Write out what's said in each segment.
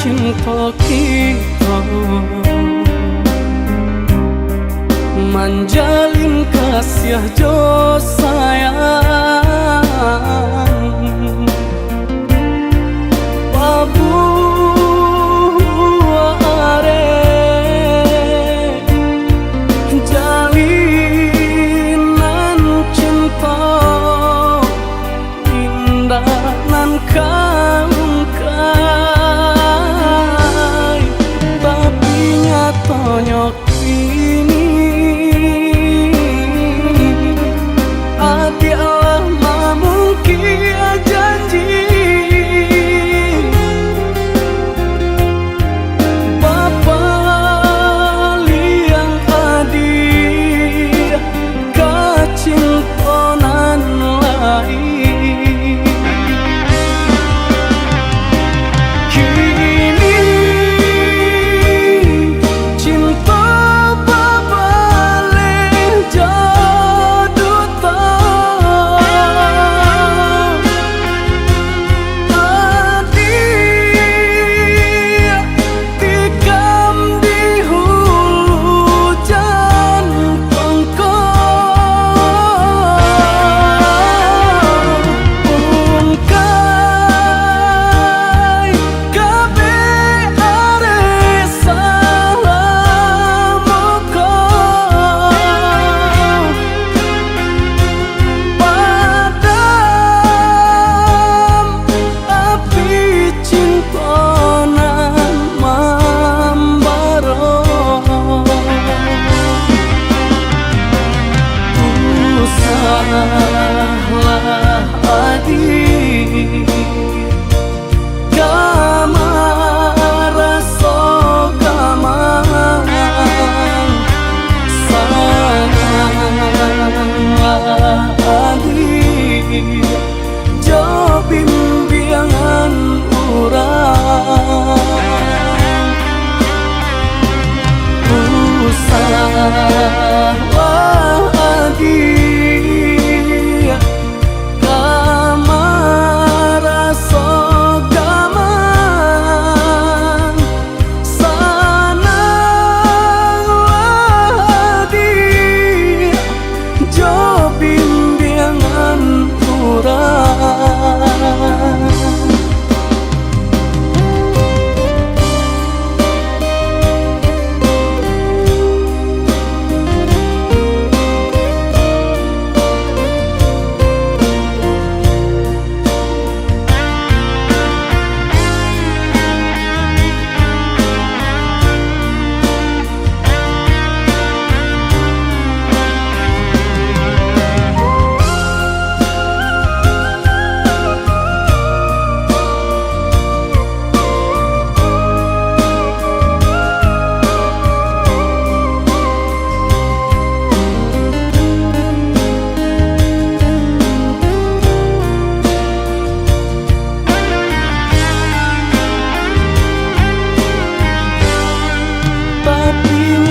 cinta kita menjalin kasih jo sayang babu are jalinan cinta indah nan kangkai tapi nyatanya kini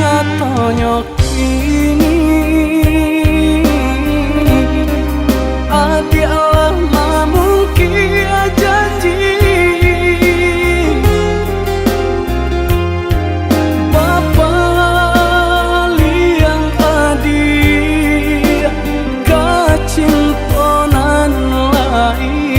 nyatanya kini hati Allah mungkin janji Bapa liang adi kacintonan lain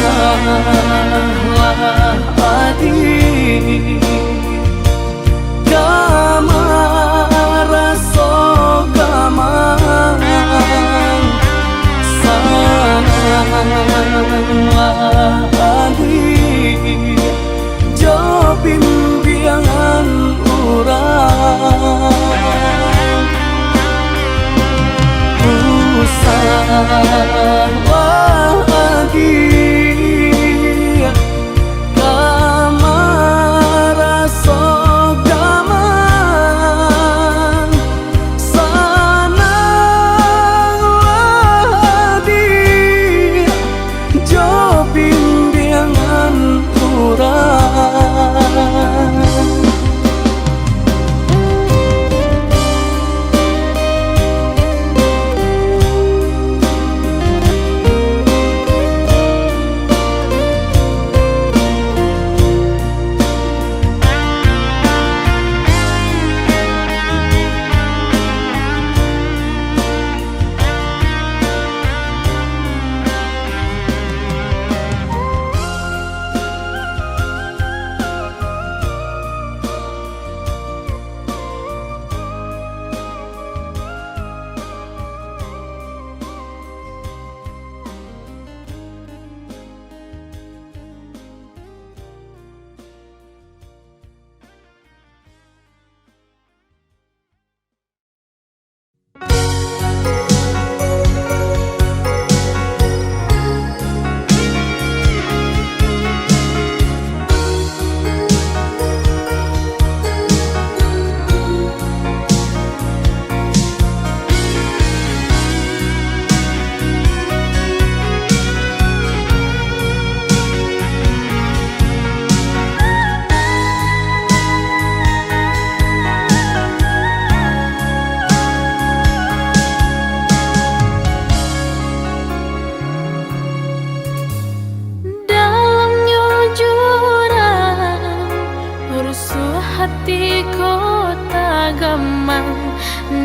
salah hati. gamang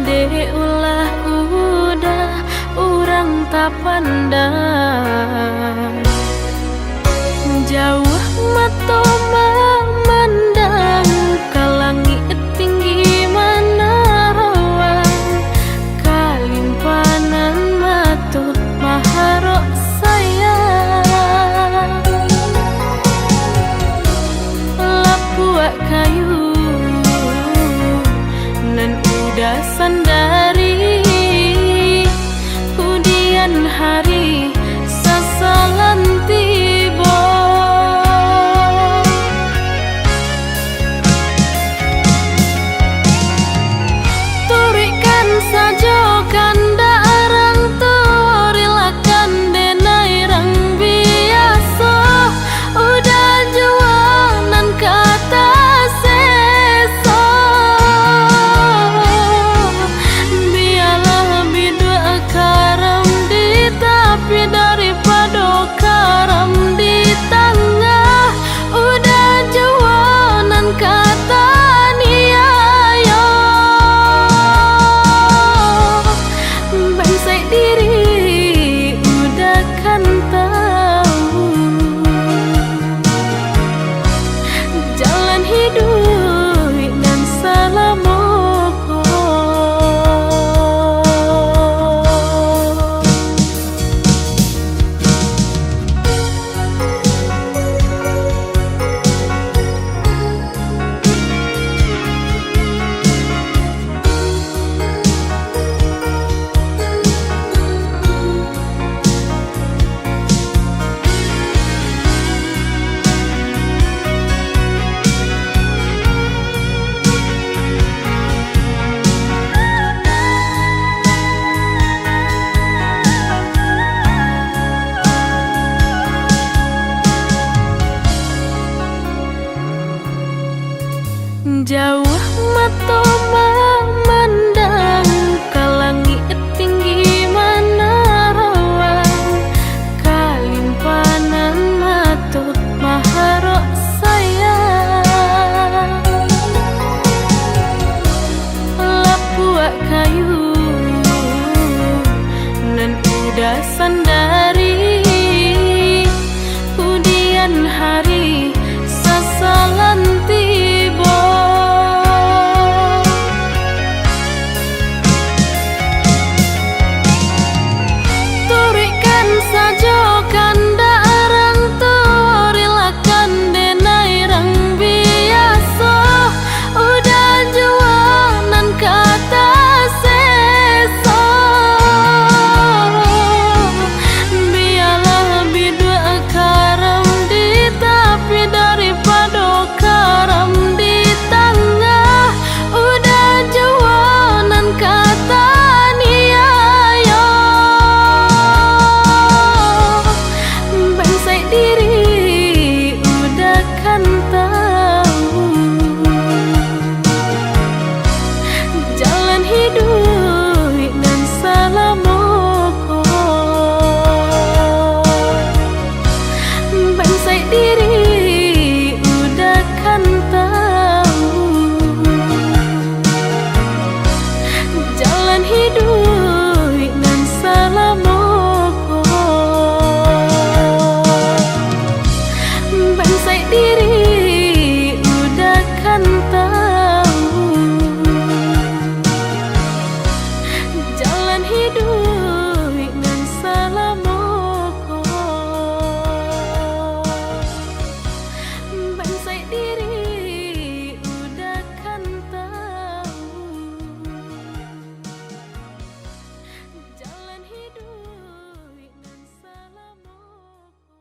de ulah udah urang tak pandang jauh mata memandang ke langit tinggi mana rawan kalimpanan matu maharok sayang lapuak kayu nan udah sandari hudian hari sasalan tiba turikan saja kanda arang torilakan denai rang biasa udah jualan kata seso biarlah bidua karam di tapi daripada karam di tengah udah jualan kata niayo bangsai diri udah kan tahu jalan hidup dan salamoko jauh mata memandang ke langit tinggi mana rawan kalimpanan matu maharok sayang lapuak kayu nan udah sandari hudian hari sasalan tiba turikan saja kanda arang torilakan denai rang biasa udah jualan kata seso biarlah bidua karam di tapi daripada karam di tengah udah jualan kata niayo bangsai diri udah kan tahu jalan hidup dan salamoko bangsai diri udah kan tahu jalan hidup dan salamoko bangsai diri udah kan tahu jalan hidup dan salamoko bangsai diri udah kan tahu jalan hidup dan salamoko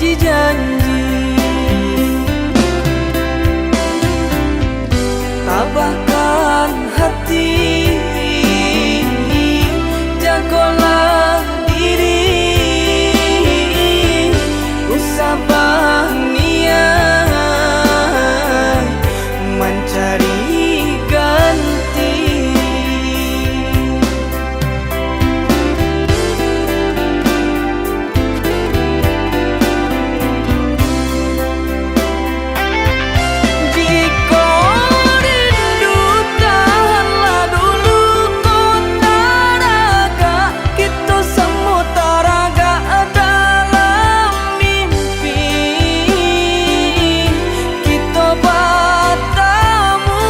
janji-janji, tabahkan hati, jagalah diri, usabah niat mencari ganti. Jika rindu tahanlah dulu kota raga, kita semua taraga dalam mimpi, kita bertemu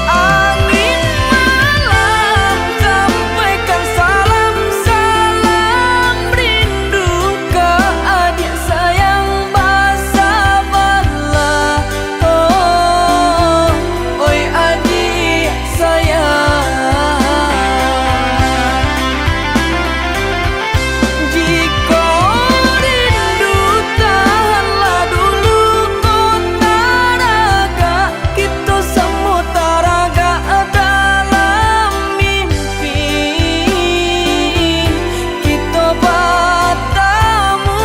angin malam, sampaikan salam-salam rindu ke adik sayang basa bala. Oh, oi adik sayang, jika rindu tahanlah dulu kota raga, kita semua taraga dalam mimpi, kita bertemu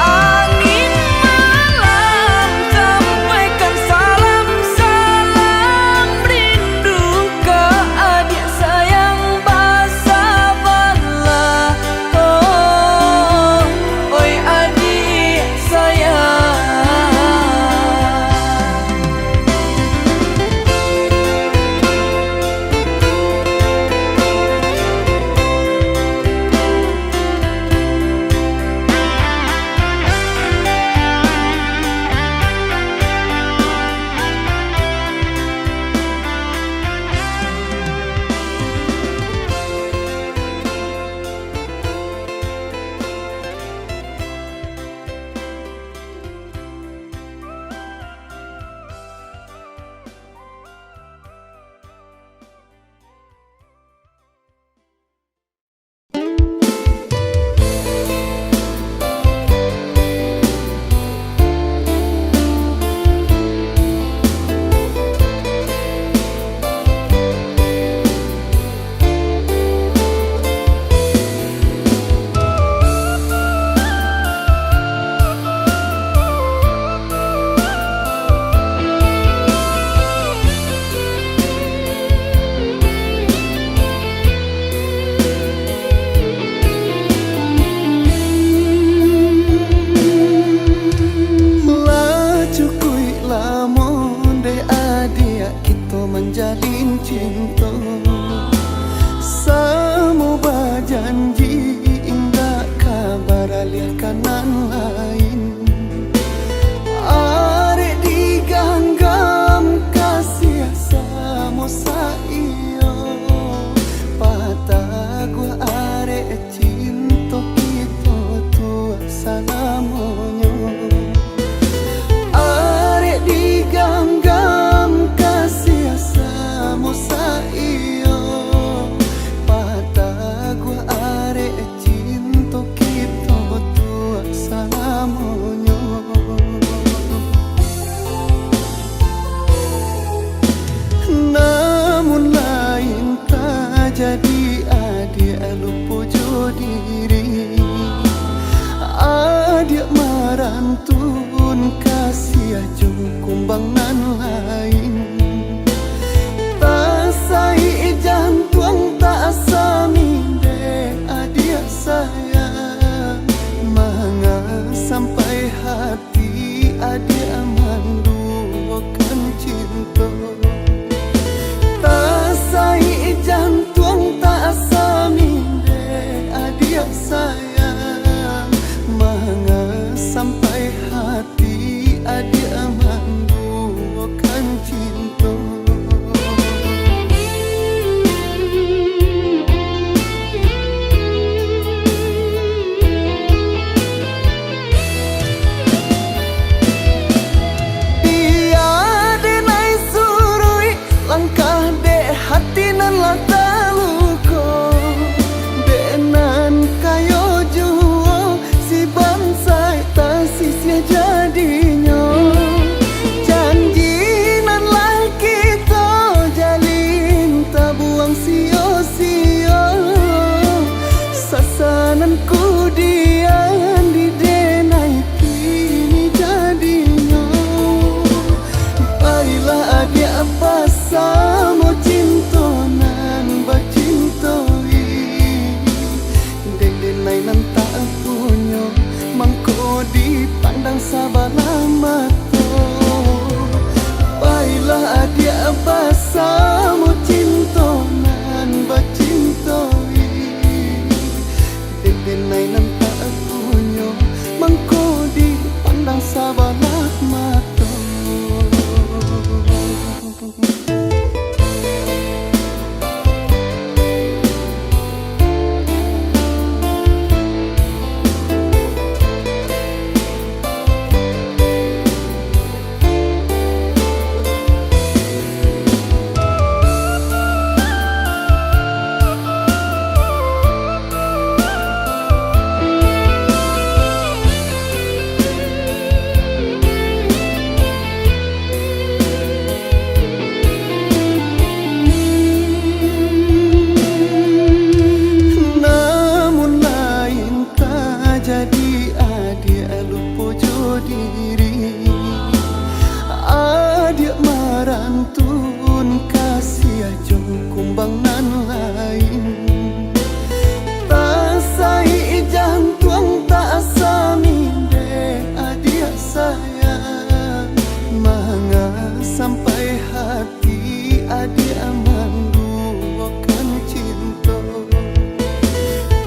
angin malam, sampaikan salam-salam rindu ke adik sayang basa bala. Oh, oi adik sayang. Menjalin cinta, semua berjanji hingga kabar alih kanan lain. Arek diganggam kasih sama saya, patah gua arek cinta kita tua salamonya. Arek diganggam kasih sama saya, patah gua arek cinta kita tua salamonya. Namun lain tak jadi, adik lupa diri, adik marantun kasih jengkumbangan lain. Tak sai jantung tak saminde adik sayang, manga sampai hati adik manduakan cinta. Tak sai jantung tak saminde adik sayang, manga sampai hati adik manduakan cinta. kemudian di denai kini jadinya. Baiklah adia pasamo cinta nan bacintoi, dek denai nan tak punya mangko dipandang sabalah mata. Baiklah adia pasamo cinta nan bacintoi, dek denai nan tak punya mangko dipandang sabalah mata. Jadi adik lupa diri, adik marantun kasih jong kumbang nan lain. Tak sai jantung tak saminde adik sayang, manga sampai hati adik menduakan cinta.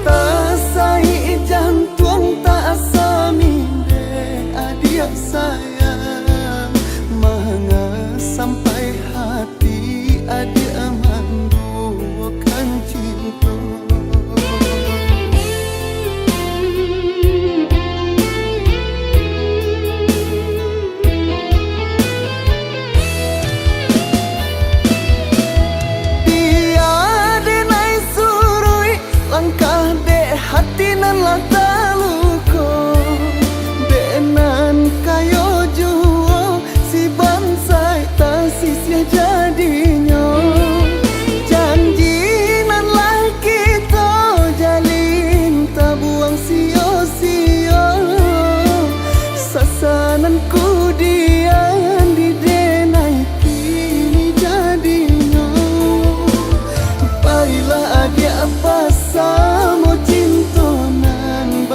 Tak sai jantung tak saminde adia sayang, manga sampai hati adia menduakan cinta. Dia denai surui langkah dek hati nan lah taluko, denan kayo juo si bansai tak sia jadinya. Janji nan lah kita jalin tak buang sia-sia, sasananku dian di denai kini jadinya. Baiklah adia pasamo cinta nan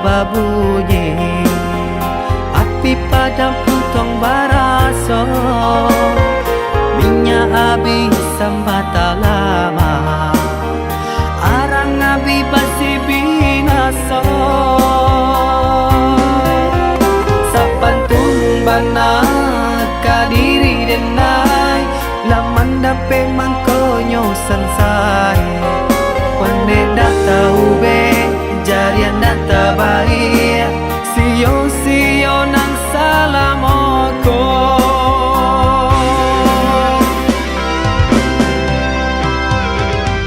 berbunyi, api padam puntong baraso, minyak habis sambata lama, arang abi basi binaso. Sapantun bana kadiri denai, laman dape mangkonyo sansai, pande data ube jarian data baik, sio nang salamoko.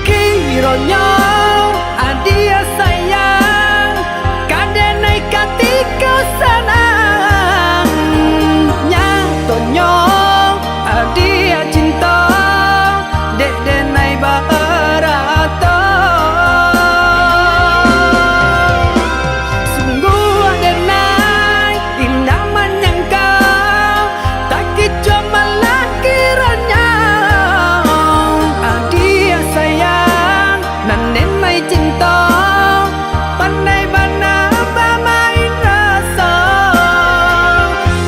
Kironyo adia sayang, kadenai katika sanang, nyatonyo adia cinta, dek denai barato. Sungguh adenai indah menyangkau, tak kicau malah kiranya. Adia sayang nan denai cinta, pandai bana bermain rasa.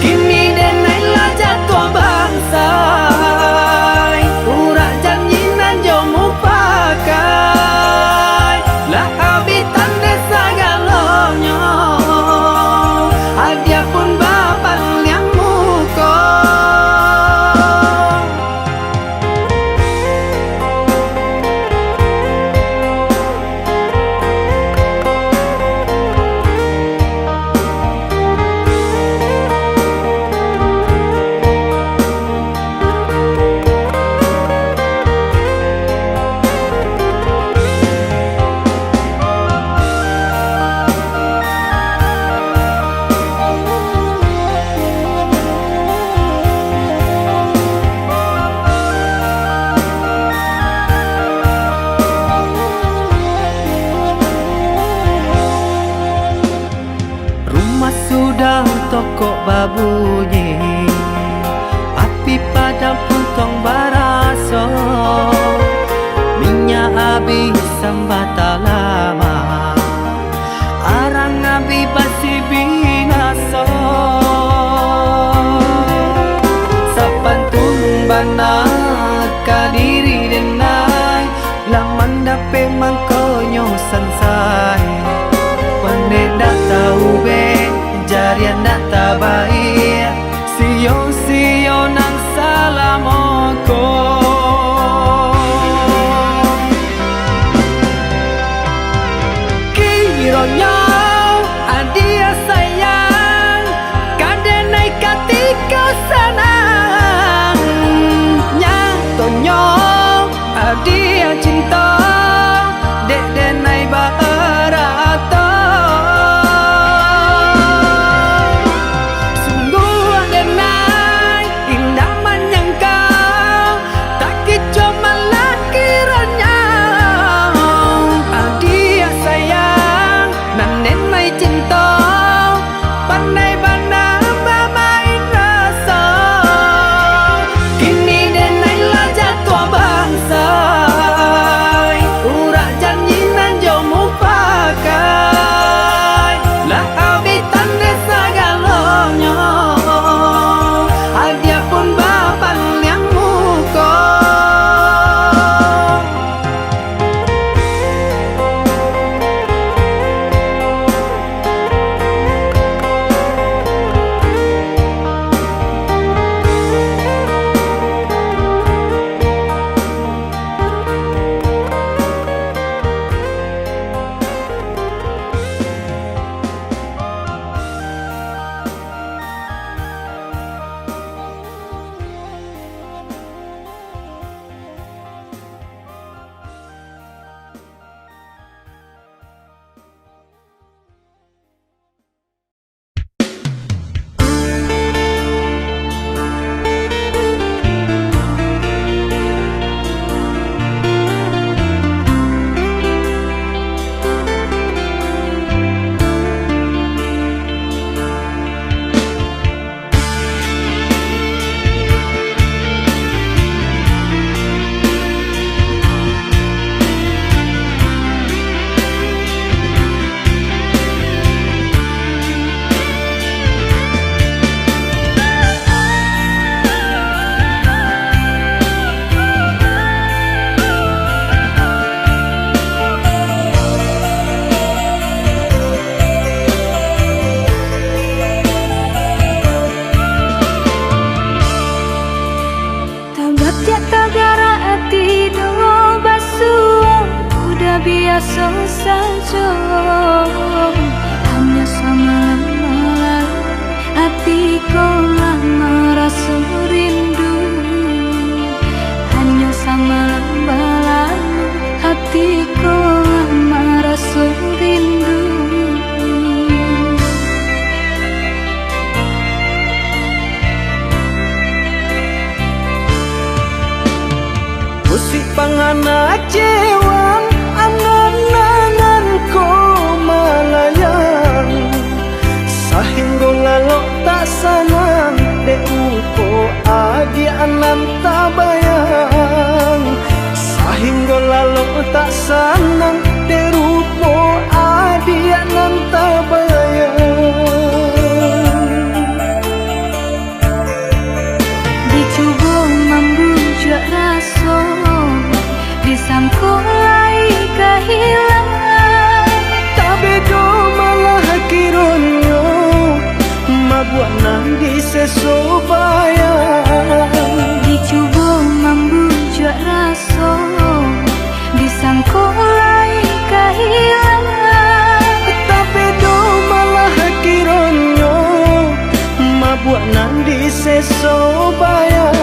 Kini denai lah jatuh bangsa, urak janji nan jomu pakai, lah habitan desa galonyo, adia pun bapak yang muko. Rumah sudah toko babunyi, api padam puntong baraso, minyak habis sambata lama, arang abi basi binaso. Sapantun bana kadiri denai, laman dape mangkonyo sansai, pande data ube jarian data baik, sio nang salamoko. Kironyo adia sayang, kadenai katika sanang, nyatonyo adia cinta, dek denai barato. biasa saja, hanya semalam hatiku lama rasa rindu, hanya semalam hatiku lama rasa rindu. Musik pangana cewang angan-angan ko malayang, sahinggo lalo tak sanang de upo adi anan tabayang, sahinggo lalo tak sanang de rupo adi anan tabayang. Dicoba membujuk rasa, disangkulai kehilangan, Tapi do malah kironyo mabuat nang sesubayang. dicoba membujuk rasa, disangkulai kehilangan, Tapi do malah kironyo mabuat nang sesubayang.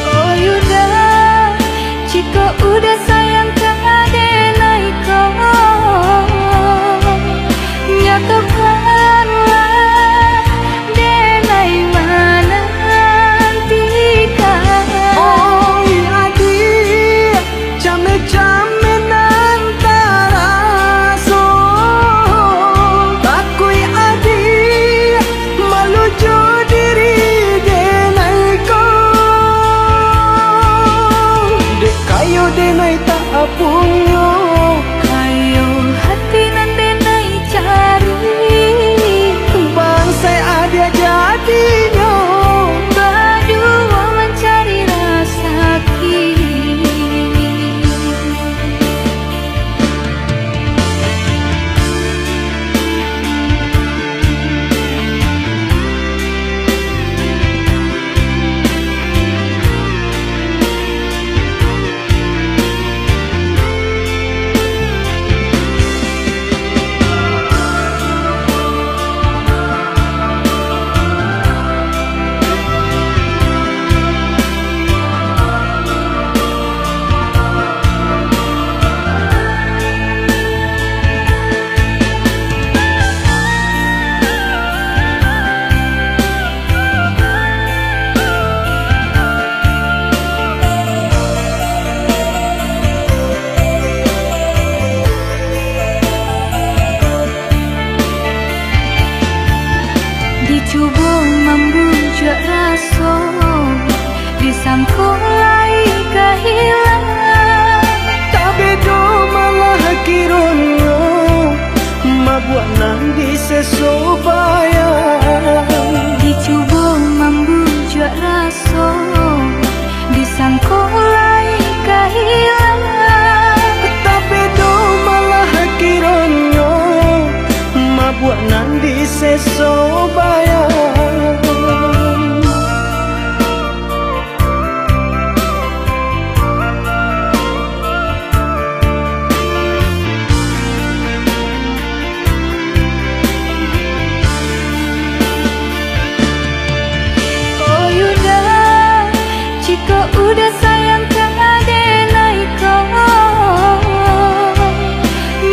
oh yuda, jika udah sayang keadenai kau, nyatakanlah denai mana nantika. Oh adik, came-came nantara so, takui adik malujo diri denai ko, dek kayo denai tak apunyo. Kayo hati nan denai cari, Bangsai ada jadinya, berdua mencari rasa kini. Dicoba membujuk rasa, disangkulai kehilangan, tapi do malah kironyo mabuat nang sesubayang. dicoba membujuk rasa, disangkulai kehilangan, Tapi do malah kironyo mabuat nang sesubayang. oh yuda, jika udah sayang keadenai kau,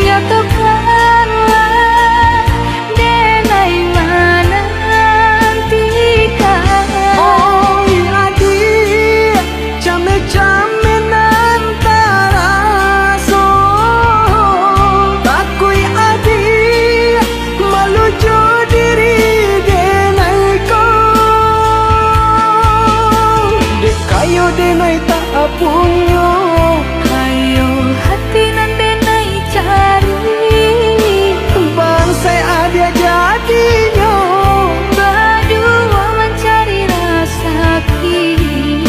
nyatakanlah denai mana nantika. Oh adik, came-came nantara so, takui adik malujo diri denai ko, dek kayo denai tak apunyo. Kayo hati nan denai cari, Bangsai ada jadinya, berdua mencari rasa kini.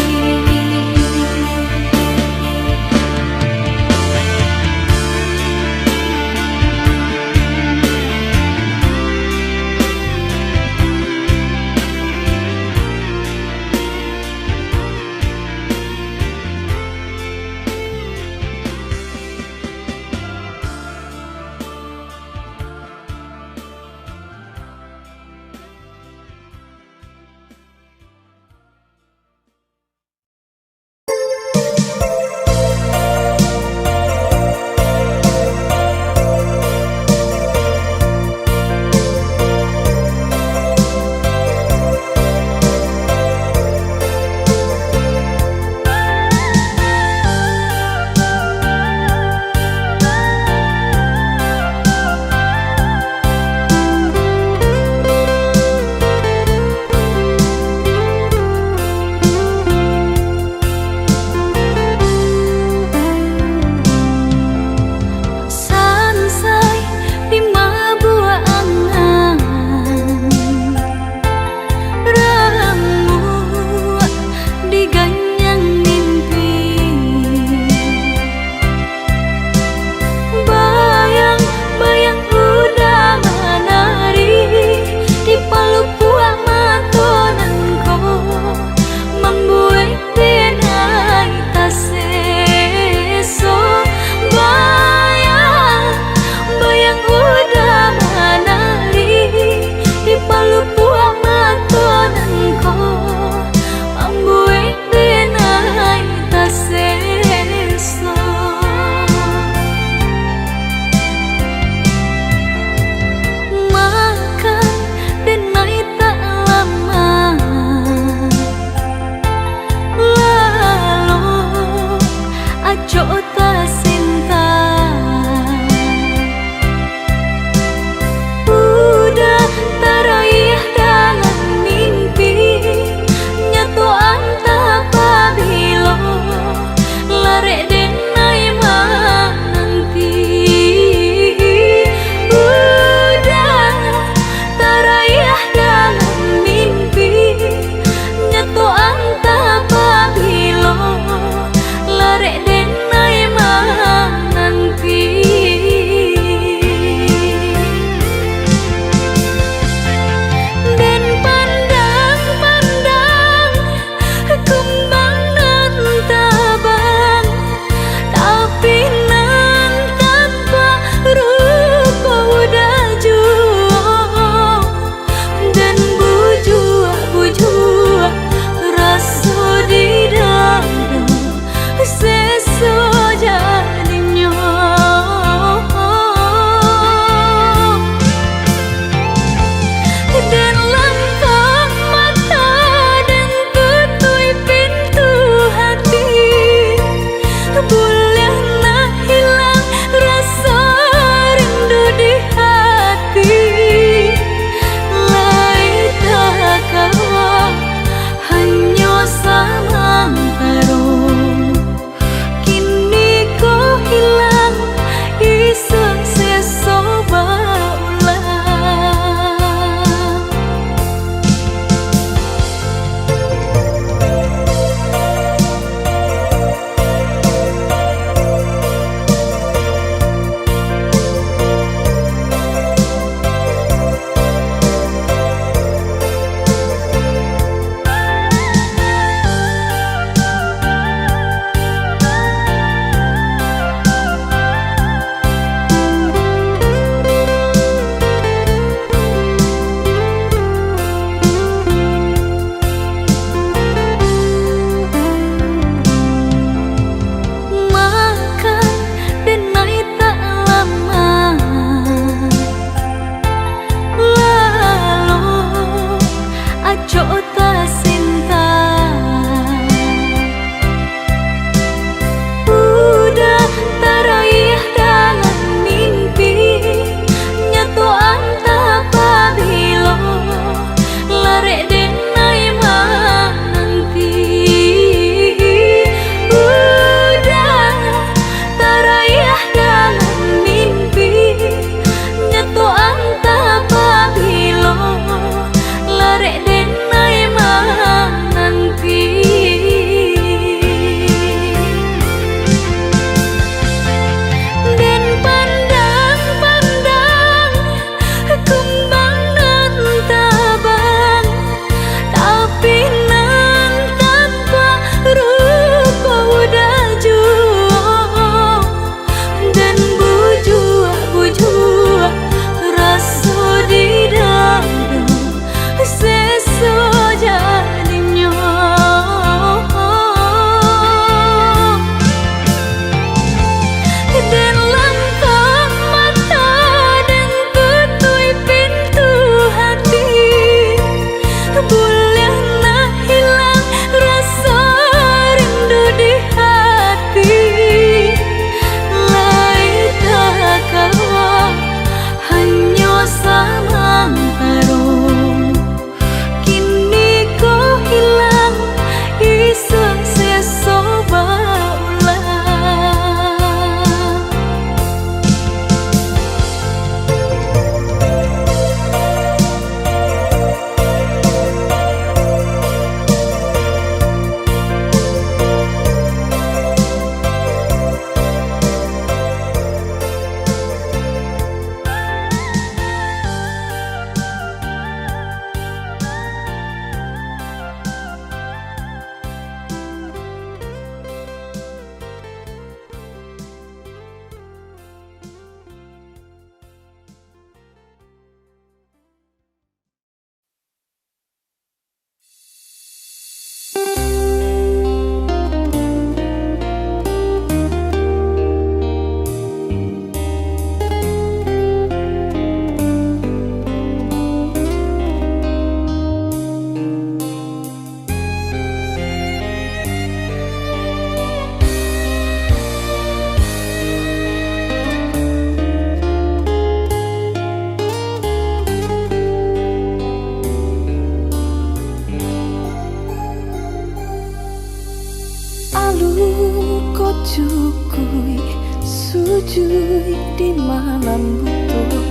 cukui sujui di malam butuh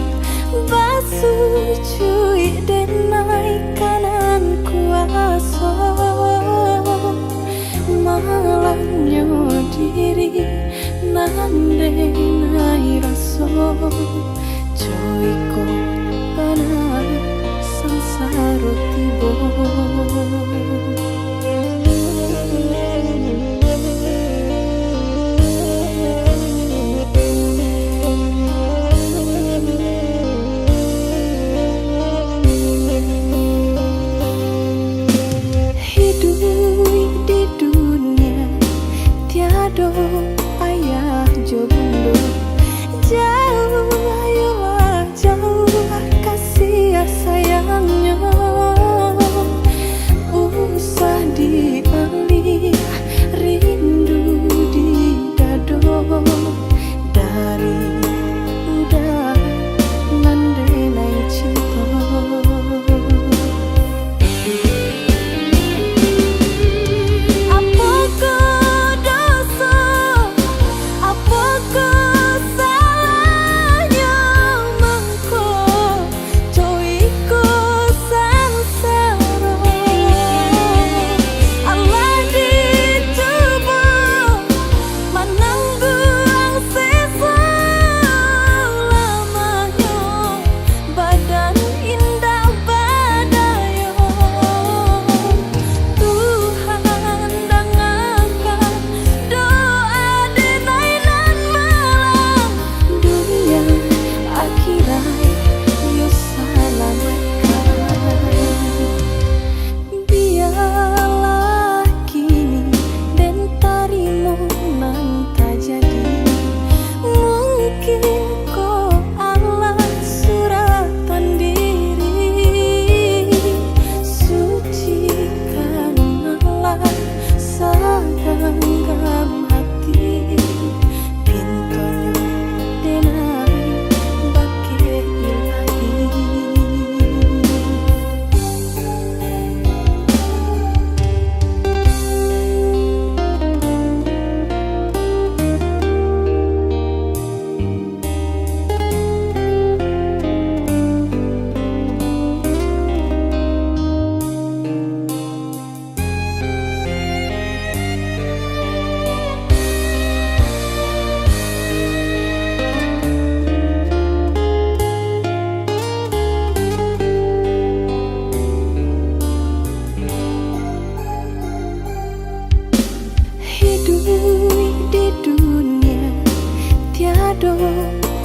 basuh cuy denai kanan kuasa malangnya diri nande nai raso cuy ko panar sansaro tibo. Tiado ayah jo bundo jauh ayolah jauh kasih sayangnya usah dialih rindu di dado dari udah nandenai cinta.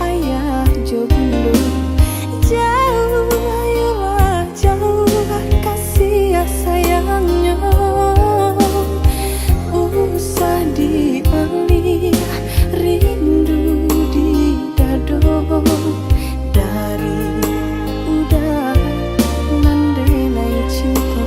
Ayah jo bundo jauh ayolah jauh kasih sayangnya usah dialih rindu di dado dari udah nandenai cinta.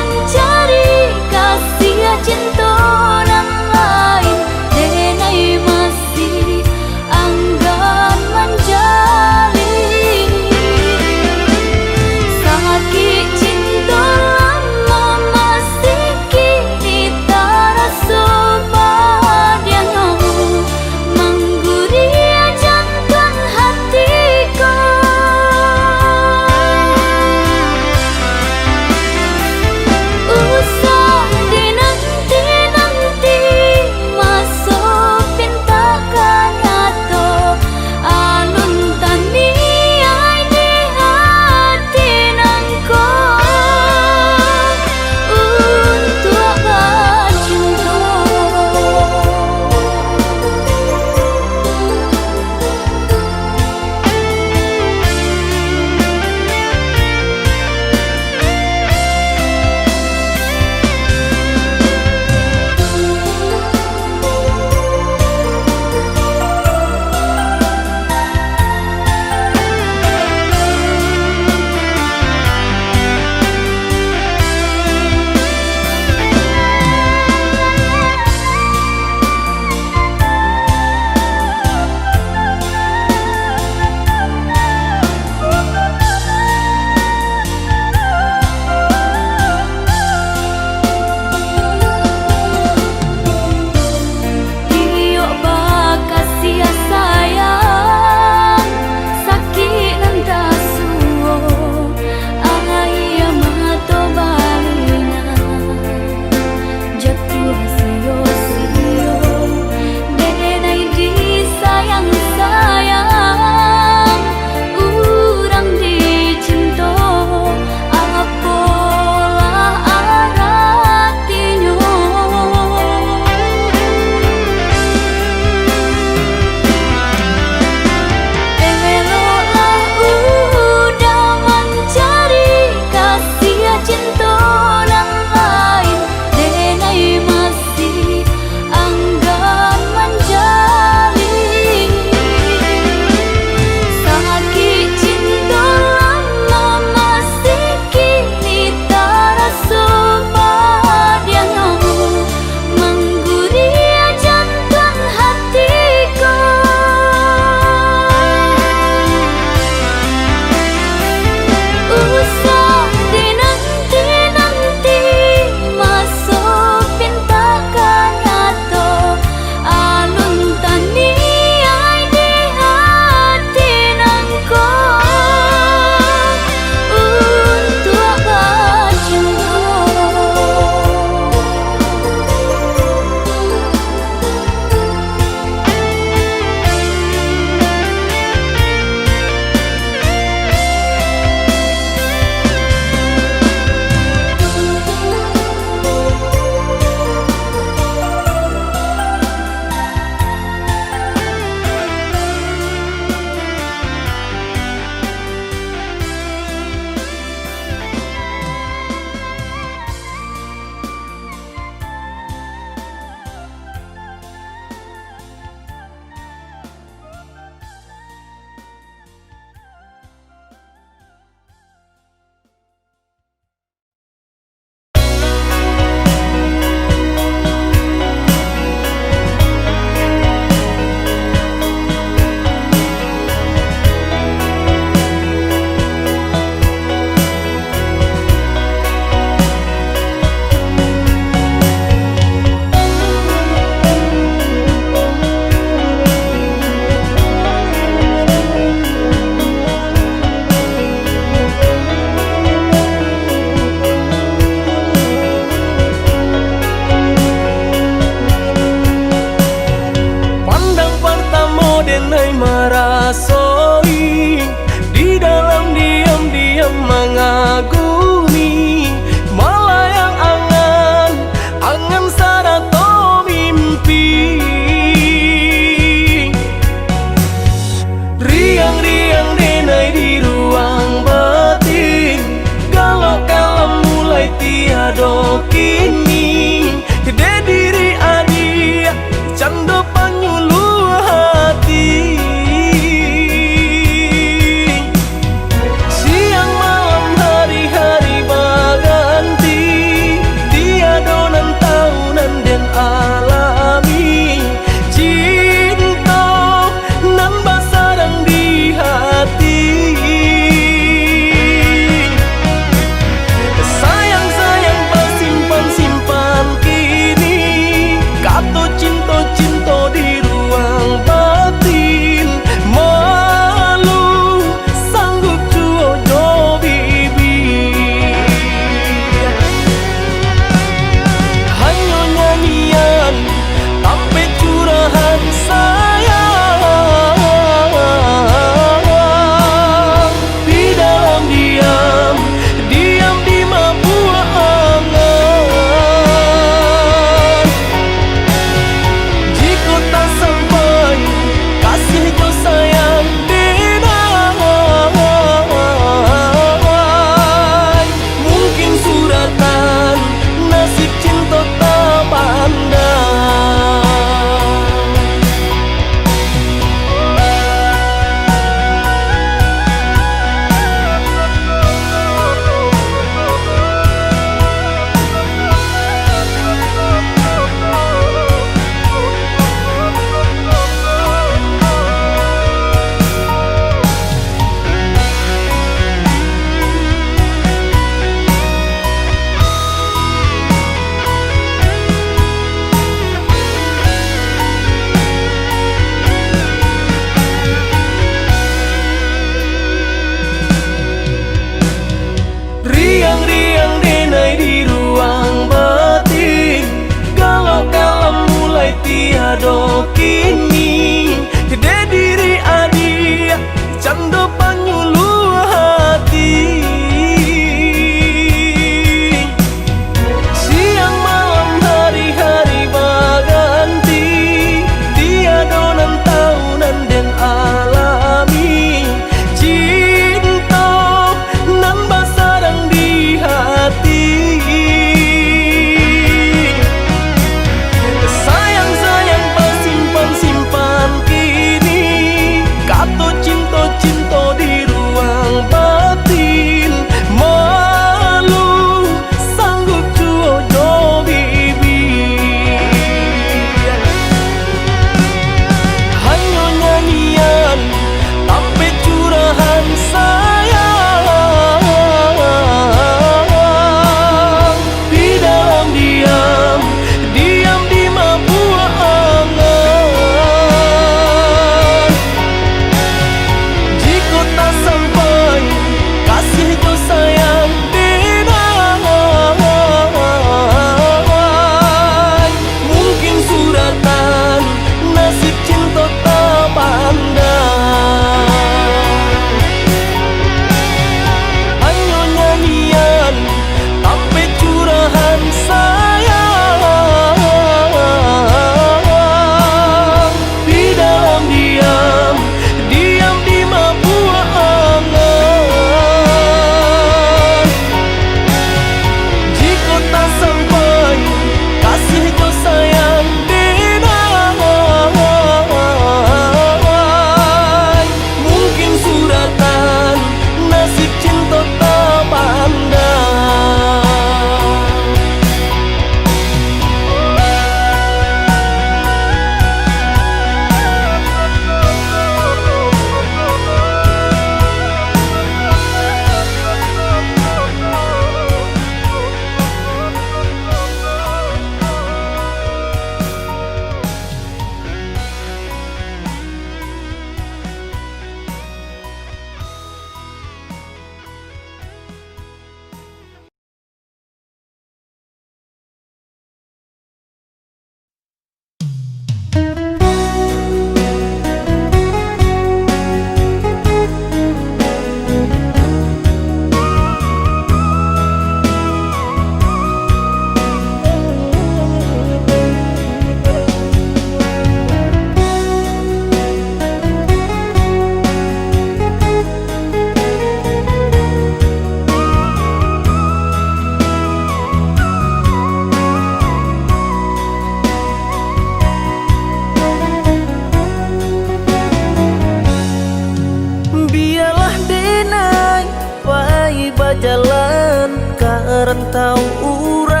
rantau urang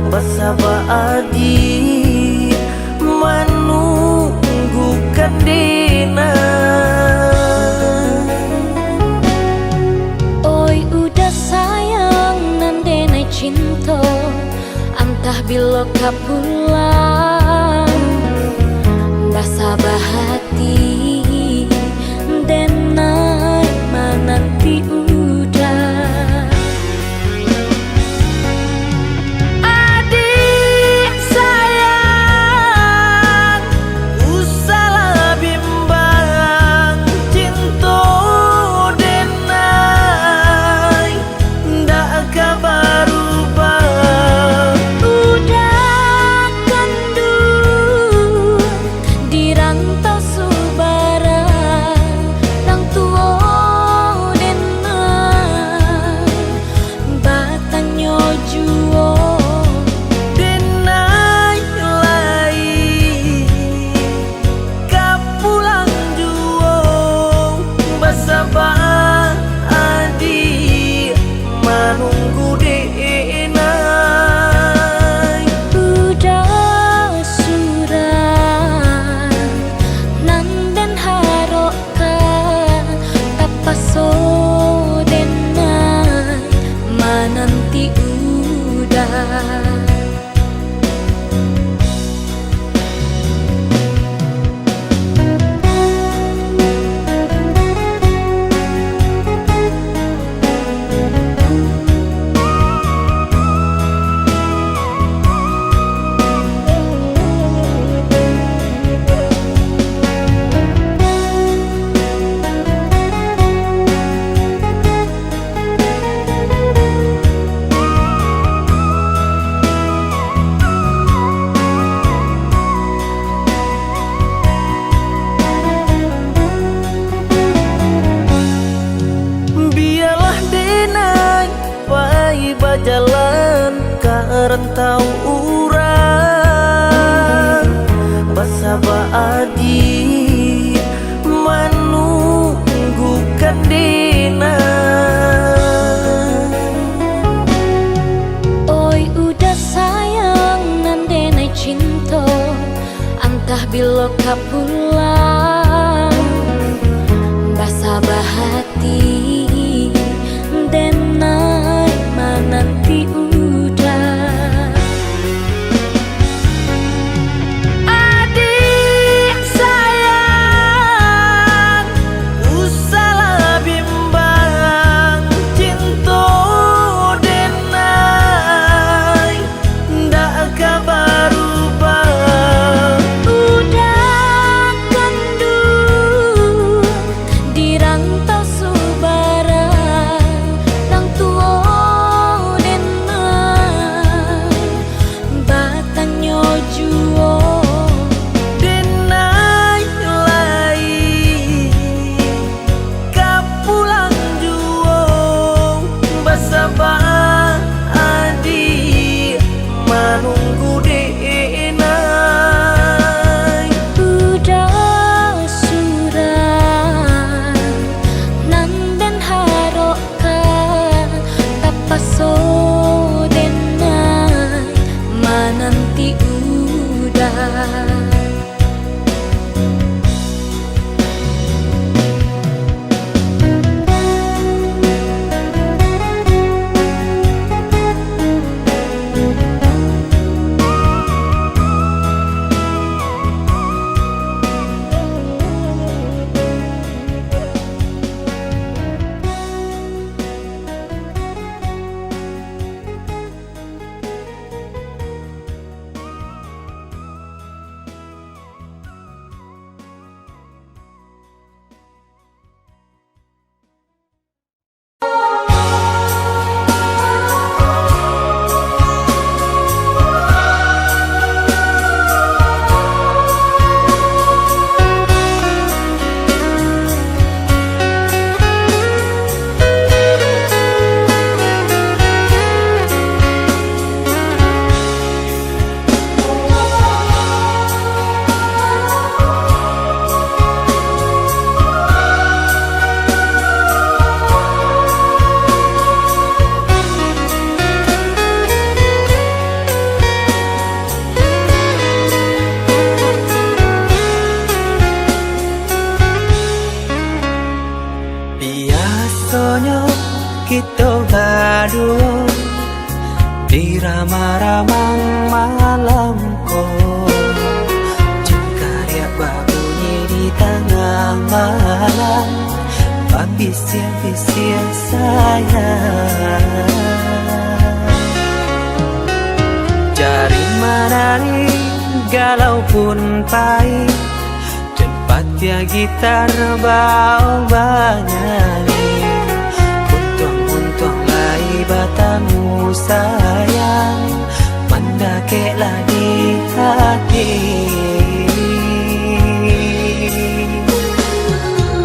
basaba adi manunggukan dina. Oi udah sayang nandenai cinta antah bilo kapulang basaba hati denai mananti udah. Adik sayang usalah bimbang cinta denai ndak kabarubah. Udah kandung di rantau subara nang tuo denai batangnya juo Denai lai kapulang juo basaba adi manunggu denai. udah surat nanden harokan tapaso denai mananti udah. Biarlah denai pai bajalan ka rantau urang basaba adi manunggukan dina. Oi udah sayang nandenai cinta antah bilo kapulang basaba hati denai mananti udah. Adik sayang usalah bimbang cinta denai ndak kabarubah. Udah to badu di ramah-ramah malamku, jengkarya babunyi di tengah malam, bisir-bisir sayang. Jari menari galau pun pahit, tempat dia gitar bau banyani, untung lai batamu sayang, mendakeklah di hati.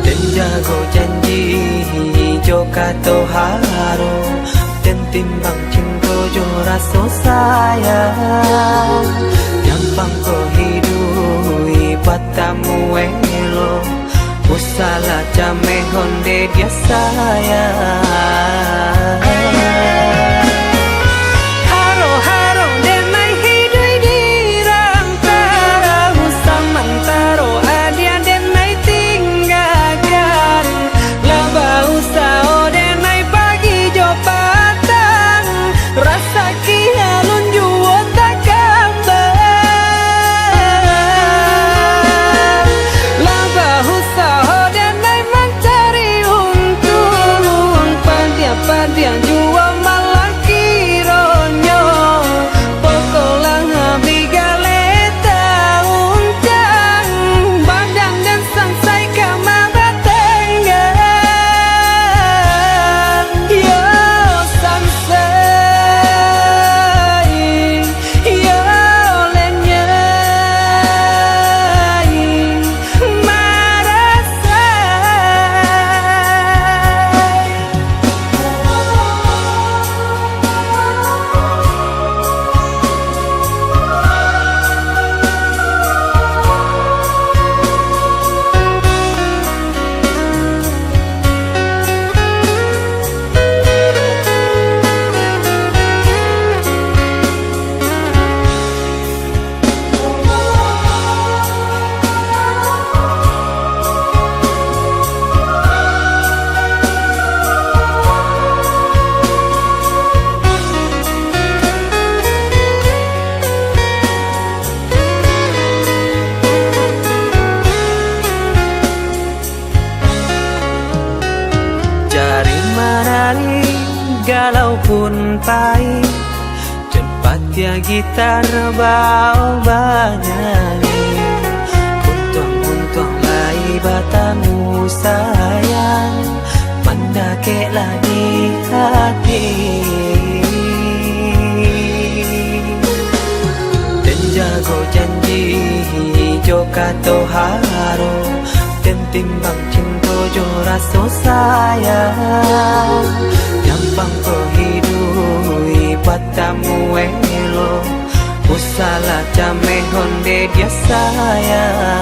Dan jago janji joka to haro, dan timbang cinta jo rasa sayang, gampang ko hidui patamu elo, usala jame honde dia sayang. Haro haro denai hidui di rantara, usamantaro adia denai tinggalkan, laba usao denai pagi jo patang, rasa kialun juo tak kabar, laba usao denai mencari untung, padia juo malah kironyo, pokolang bigaleta uncang, badan dan sangsai kamar tengah, yo sangsai, yo lenyai, marasai. Jari menari galau pun pahit, tempat dia gitar bau banyani, untung lai batamu sayang, mendakeklah di hati. Dan jago janji joka to haro, dan timbang cinta jo rasa sayang, gampang ko hidui patamu elo, usala jame honde dia sayang.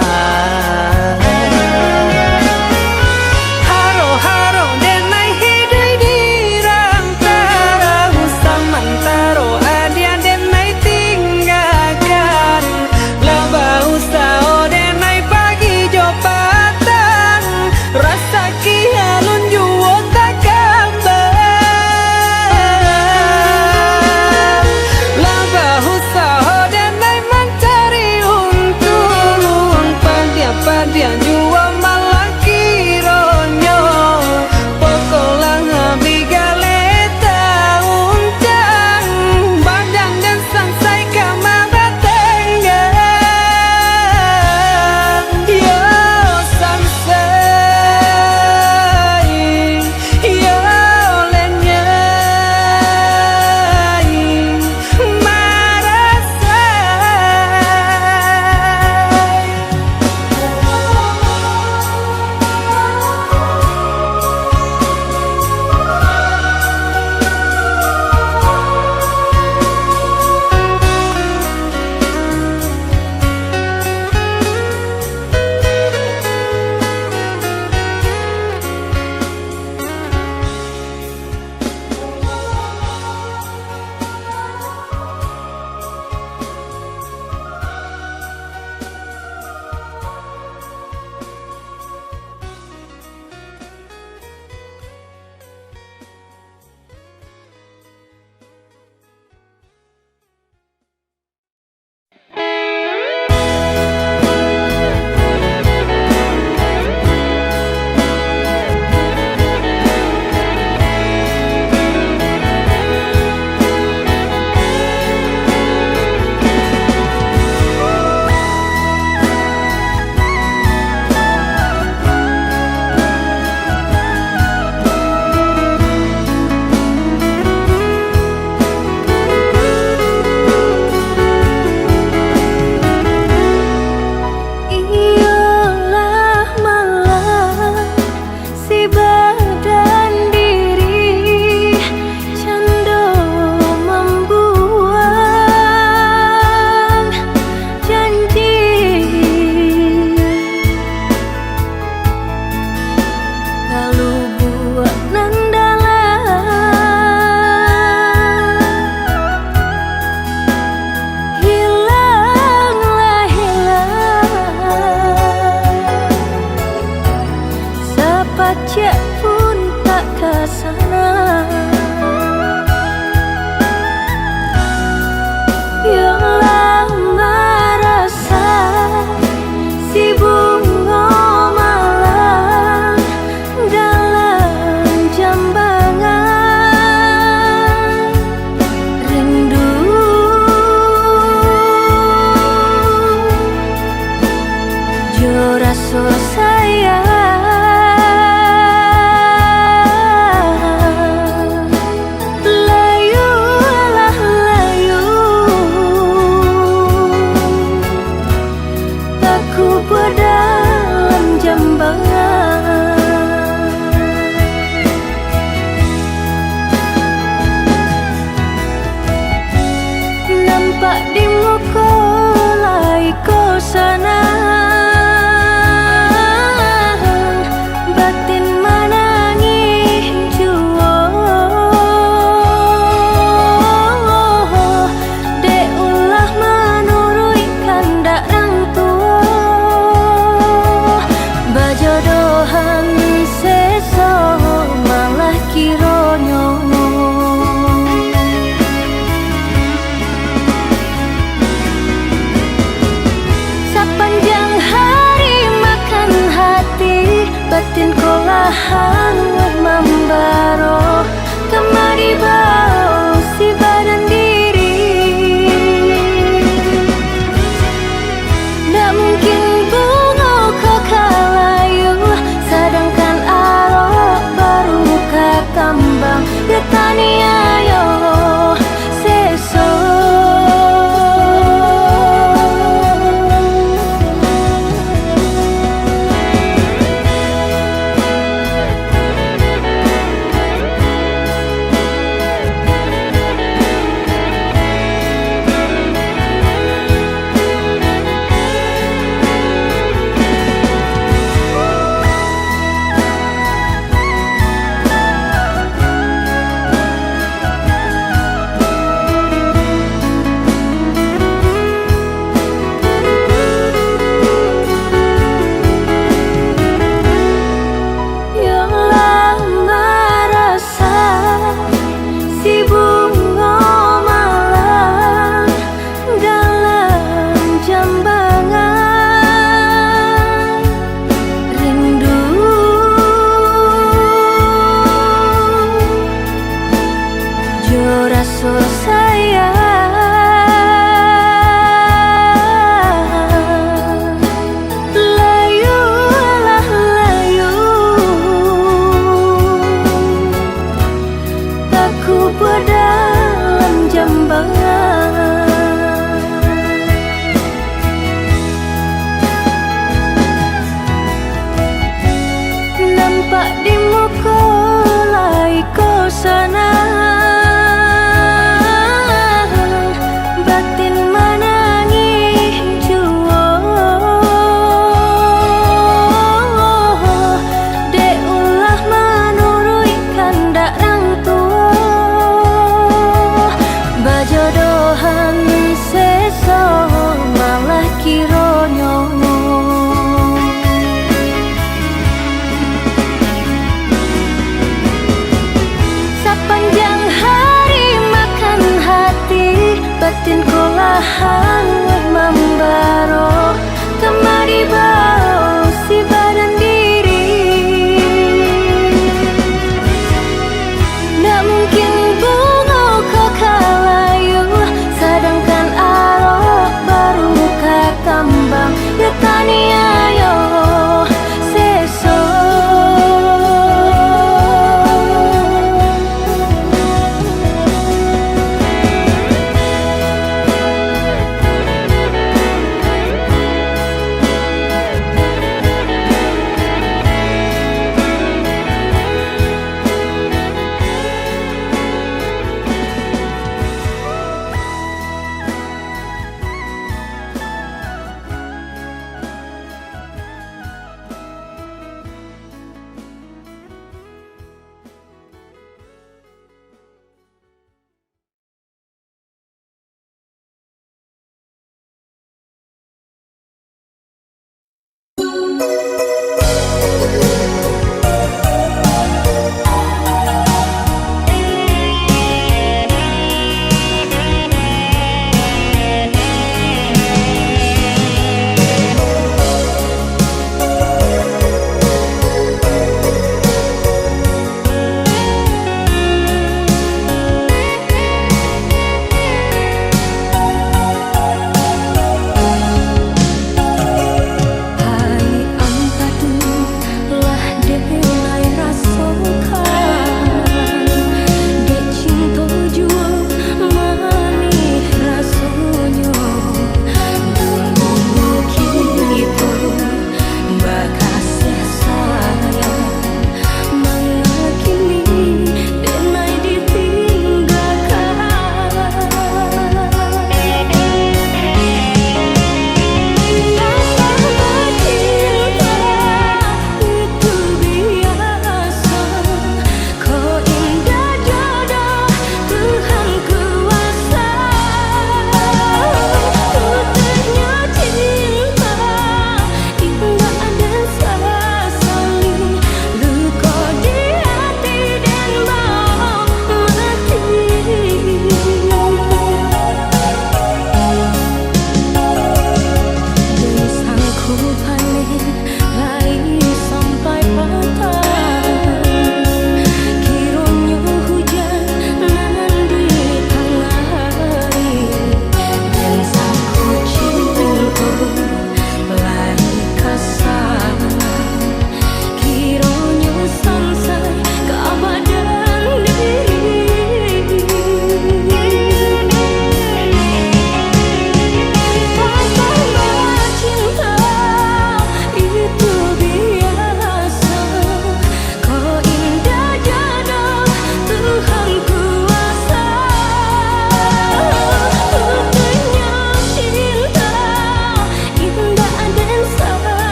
Haro haro denai hidui di rantara, usamantaro adia denai tinggalkan, laba usao denai pagi jo patang, rasa kialun juo tak kabar, laba usao denai mencari untung, padia Yo rasa sayang layu lah layu, aku berdalam jambangan. Nampak di muka lai kau sana, batin menangis jua. Dek ulah menurut kandak rang tua, bajodohan seso malah kironyo. Sepanjang hari makan hati, batin ku lah hangat membaro kemari.